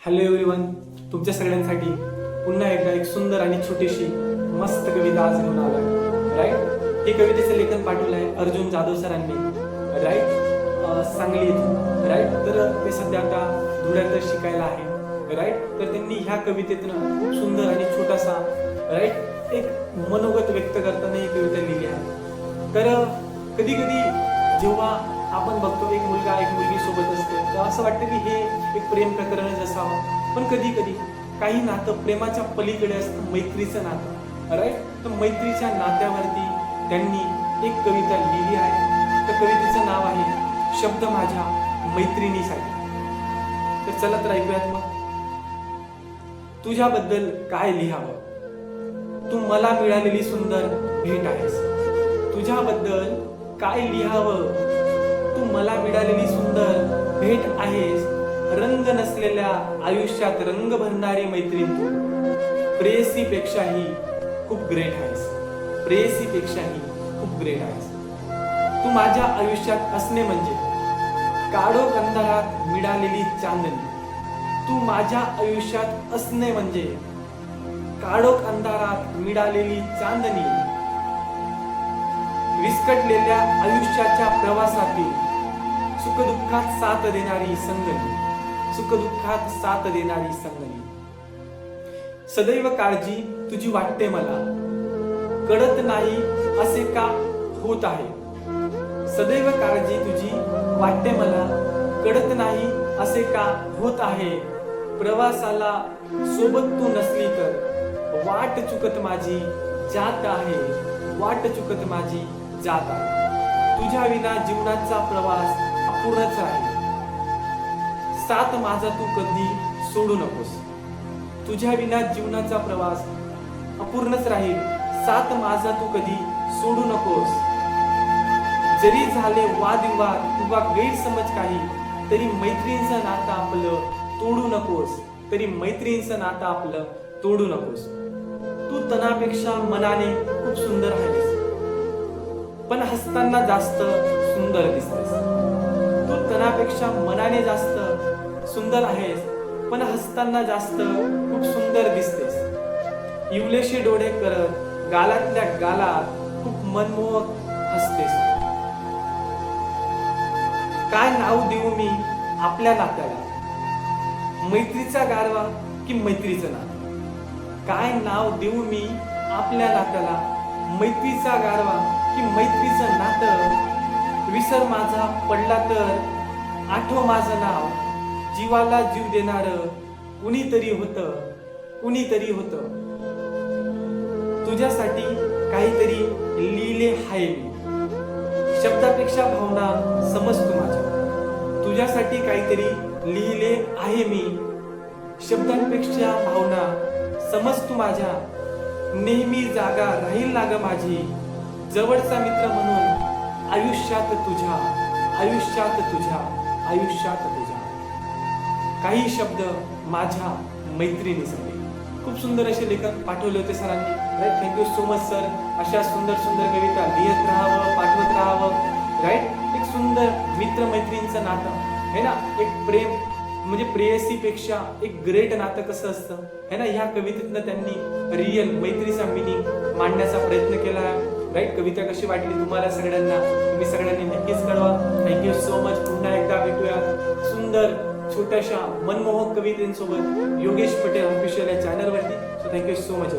Hello everyone, तुमच्या सगळ्यांसाठी पुन्हा एकदा एक सुंदर आणि छोटीशी मस्त कविता आज घेऊन आलोय. राईट, ही कवितेचं लेखन पाठवलं आहे अर्जुन जाधव सरांनी. राईट, सांगली येथून. राईट, तर ते सध्या आता धुळ्यात शिकायला आहे. राईट, तर त्यांनी ह्या कवितेतनं खूप सुंदर आणि छोटासा राईट एक मनोगत व्यक्त करताना ही कविता लिहिली आहे. तर कधी कधी जेव्हा आपण बघतो एक मुलगा एक मुलगी सोबत असते, तर असं वाटतं की हे एक प्रेम प्रकरणच असावं. पण कधी कधी काही नातं प्रेमाच्या पलीकडे असतं, मैत्रीचं नातं. राईट, तर मैत्रीच्या नात्यावरती त्यांनी एक कविता लिहिली आहे. तर कवितेचं नाव आहे शब्द माझ्या मैत्रिणीसाठी. तर चला तर ऐकूयात मग. तुझ्याबद्दल काय लिहावं, तू मला मिळालेली सुंदर भेट आहेस. तुझ्याबद्दल काय लिहावं, तू मला मिळालेली सुंदर भेट आहेस. रंग नसलेल्या आयुष्यात रंग भरणारी मैत्रीण तू. प्रेयसीपेक्षाही खूप ग्रेट आहेस. प्रेयसीपेक्षाही खूप ग्रेट आहेस. तू माझ्या आयुष्यात असणे म्हणजे काळोख अंधारात मिळालेली चांदणी. तू माझ्या आयुष्यात असणे म्हणजे काळोख अंधारात मिळालेली चांदणी. विस्कटलेल्या आयुष्याच्या प्रवासातील सुखदुःखात साथ देणारी संगणी. सुखदुःखात साथ देणारी संगणी. सदैव काळजी तुझी वाटते मला, कळत नाही असे का होत आहे. सदैव काळजी तुझी वाटते मला, कळत नाही असे का होत आहे. प्रवासाला सोबत तू नसली तर वाट चुकत माझी जात आहे. वाट चुकत माझी जात आहे. तुझ्या विना जीवनाचा प्रवास अपूर्णच राहील. साथ माझा तू कधी सोडू नकोस. तुझ्या विना जीवनाचा प्रवास अपूर्णच राहील. साथ माझा तू कधी सोडू नकोस. जरी झाले वादविवाद किंवा गैरसमज काही, तरी मैत्रीचं नातं आपलं तोडू नकोस. तरी मैत्रीचं नातं आपलं तोडू नकोस. तू तनापेक्षा मनाने खूप सुंदर आहेस, पण हसताना जास्त सुंदर दिसतेस. तू तनापेक्षा मनाने जास्त सुंदर आहेस, पण हसताना जास्त खूप सुंदर दिसतेस. इवलेशे डोळे करत गालातल्या गालात खूप मनमोहक हसतेस. काय नाव देऊ मी आपल्या नात्याला, मैत्रीचा गारवा की मैत्रीचं नातं. काय नाव देऊ मी आपल्या नात्याला, मैत्रीचा गारवा की मैत्रीचं नातं. विसर माझा पडला तर आठव माझं नाव. जीवाला जीव देणार कुणीतरी होतं, कुणीतरी होतं. तुझ्यासाठी काहीतरी लिहिले आहे मी. शब्दापेक्षा भावना समज तू माझ्या. तुझ्यासाठी काहीतरी लिहिले आहे मी. शब्दांपेक्षा भावना समज तू माझ्या. नेहमी जागा राहील ना ग माझी. जवळचा मित्र म्हणून आयुष्यात तुझ्या, आयुष्यात तुझ्या, आयुष्यात तुझ्या. काही शब्द माझ्या मैत्रिणीसाठी. खूप सुंदर असे लेखन पाठवले होते सरांनी. Right, thank you so much sir. अशा सुंदर सुंदर कविता लिहित राहावं, पाठवत राहावं. राईट, एक सुंदर मित्र मैत्रिणींचं नातं है ना, एक प्रेम म्हणजे प्रेयसीपेक्षा एक ग्रेट नातं कसं असतं है ना, ह्या कवितेतनं त्यांनी रिअल मैत्रीचा मिनिंग मांडण्याचा प्रयत्न केला आहे. राईट, कविता कशी वाटली तुम्हाला सगळ्यांना, तुम्ही सगळ्यांनी नक्कीच कळवा. Thank you so much. पुन्हा एकदा भेटूया सुंदर छोट्याशा मनमोहक कवितेंसोबत योगेश पटेल ऑफिशियल या चॅनलवरती. So thank you so much.